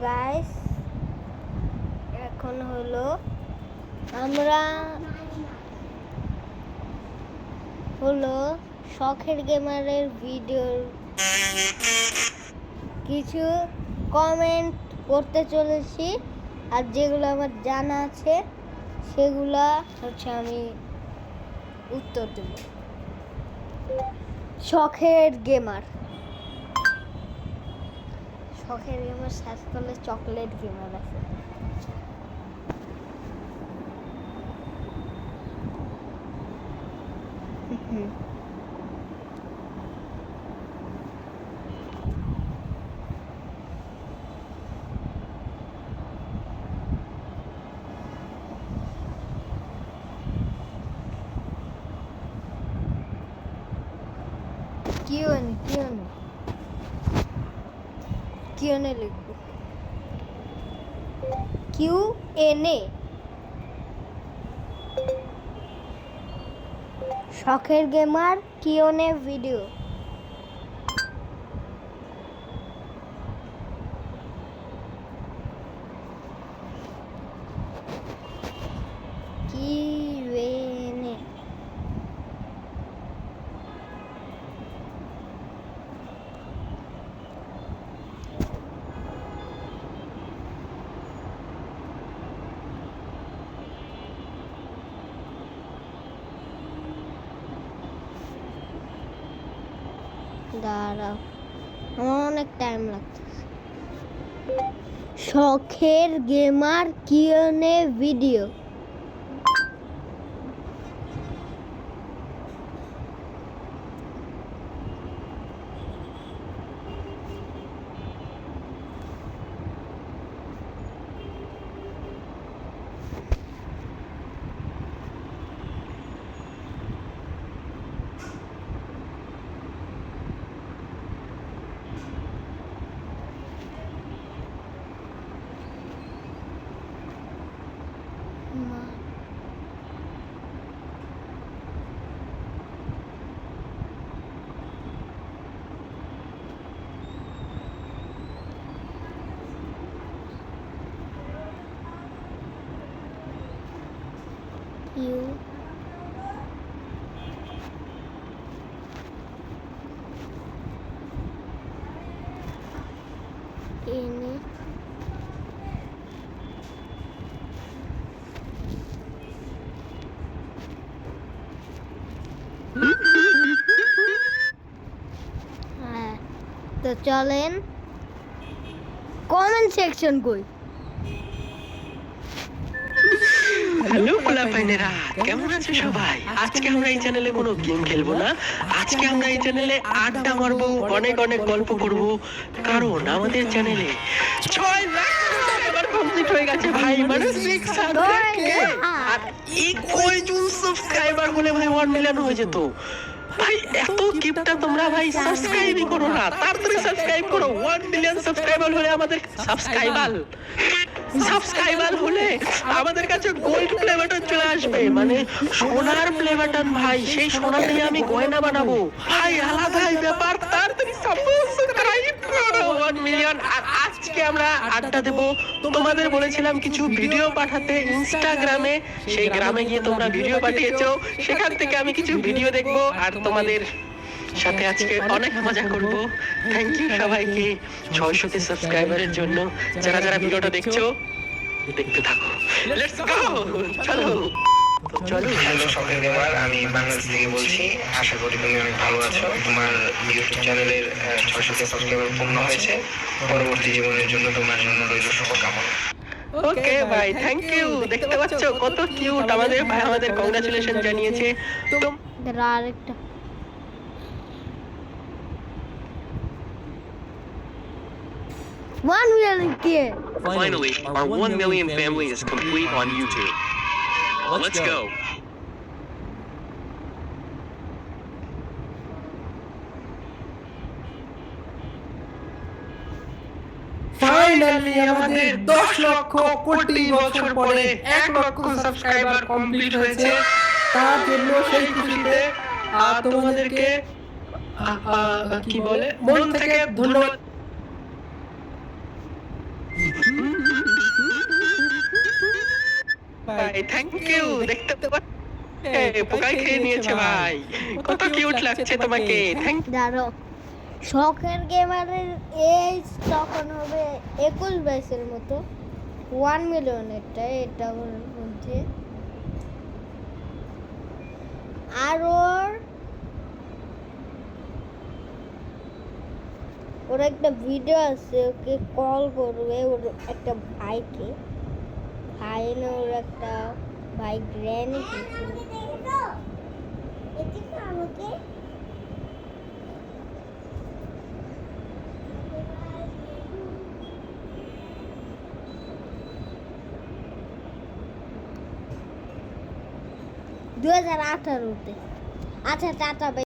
Guys, এখন হলো আমরা শখের গেমারের ভিডিওর কিছু কমেন্ট করতে চলেছি, আর যেগুলো আমার জানা আছে সেগুলা আমি উত্তর দেব। শখের গেমার সার্চ করলে চকলেট গেমার আছে। কিউএনএ লিখবো। কিউএনএ শখের গেমার কিউএনএ ভিডিও। কিউএনএ দাঁড়াও, অনেক টাইম লাগতেছে। শখের গেমার কিউএনএ ভিডিও। কিউএনএ তো চলেন কমেন্ট সেকশন কই। হ্যালো পোলাপাইনেরা, কেমন আছো সবাই? আজকে আমরা এই চ্যানেলে কোনো গেম খেলবো না, আজকে আমরা এই চ্যানেলে আড্ডা মারবো, অনেক অনেক গল্প করবো, কারণ আমাদের চ্যানেলে 6 লাখ সাবস্ক্রাইবার কমপ্লিট হয়ে গেছে ভাই। মানে 600K R equal to subscriber হলে ভাই 1 মিলিয়ন হয়ে যেত। ভাই এত কিপটা তোমরা ভাই সাবস্ক্রাইবই করো না, তাড়াতাড়ি সাবস্ক্রাইব করো। 1 মিলিয়ন সাবস্ক্রাইবার হলে আমাদের সাবস্ক্রাইবার হলে আমাদের কাছে গোল্ড প্লে বাটন চলে আসবে, মানে সোনার প্লে বাটন ভাই। সেই সোনা দিয়ে আমি গয়না বানাবো ভাই, আলাদাই ব্যাপার। তাড়াতাড়ি সাবস্ক্রাইব করো 1 মিলিয়ন। আর আজকে আমরা আড্ডা দেব। তোমাদের বলেছিলাম কিছু ভিডিও পাঠাতে ইনস্টাগ্রামে, সেই গ্রামে গিয়ে তোমরা ভিডিও পাঠিয়েছো, সেখান থেকে আমি কিছু ভিডিও দেখবো আর তোমাদের সাথে আজকে অনেক মজা করব। থ্যাংক ইউ সবাইকে 600 সাবস্ক্রাইবারের জন্য। যারা যারা ভিডিওটা দেখছো দেখতে থাকো। লেটস গো, চলো। হ্যালো শখের গেমার, আমি বাংলাদেশ থেকে বলছি। আশা করি তুমি অনেক ভালো আছো। তোমার ইউটিউব চ্যানেলের 600 সাবস্ক্রাইবার পূর্ণ হয়েছে। পরবর্তী জীবনের জন্য তোমার জন্য রইল শুভকামনা। ওকে ভাই, থ্যাংক ইউ। দেখতে পাচ্ছ কত কিউট আমাদের ভাই, আমাদের কংগ্রাচুলেশন জানিয়েছে। তো আরেকটা 1 million K. Finally, our 1 million family is complete on YouTube. Let's go. Finally আমাদের 10 লক্ষ কোটি বছর পরে 1 লক্ষ সাবস্ক্রাইবার কমপ্লিট হয়েছে। তার জন্য সেই খুশিতে তোমাদেরকে কি বলে মন থেকে ধন্যবাদ। ভাই থ্যাংক ইউ, দেখতে তো পোকায় খেয়ে নিয়েছে ভাই। কত কিউট লাগছে তোমাকে, থ্যাংক দাঁড়ো, শখের গেমারের এজ তখন হবে 21-22 মতো। 1 মিলিয়নেরটা এটা ওর মধ্যে। আর ওর একটা ভিডিও আছে, ওকে কল করবে ওর একটা ভাইকে, ভাই না ওর একটা ভাই গ্র্যানি আমাকে $2018-তে। আচ্ছা টাটা।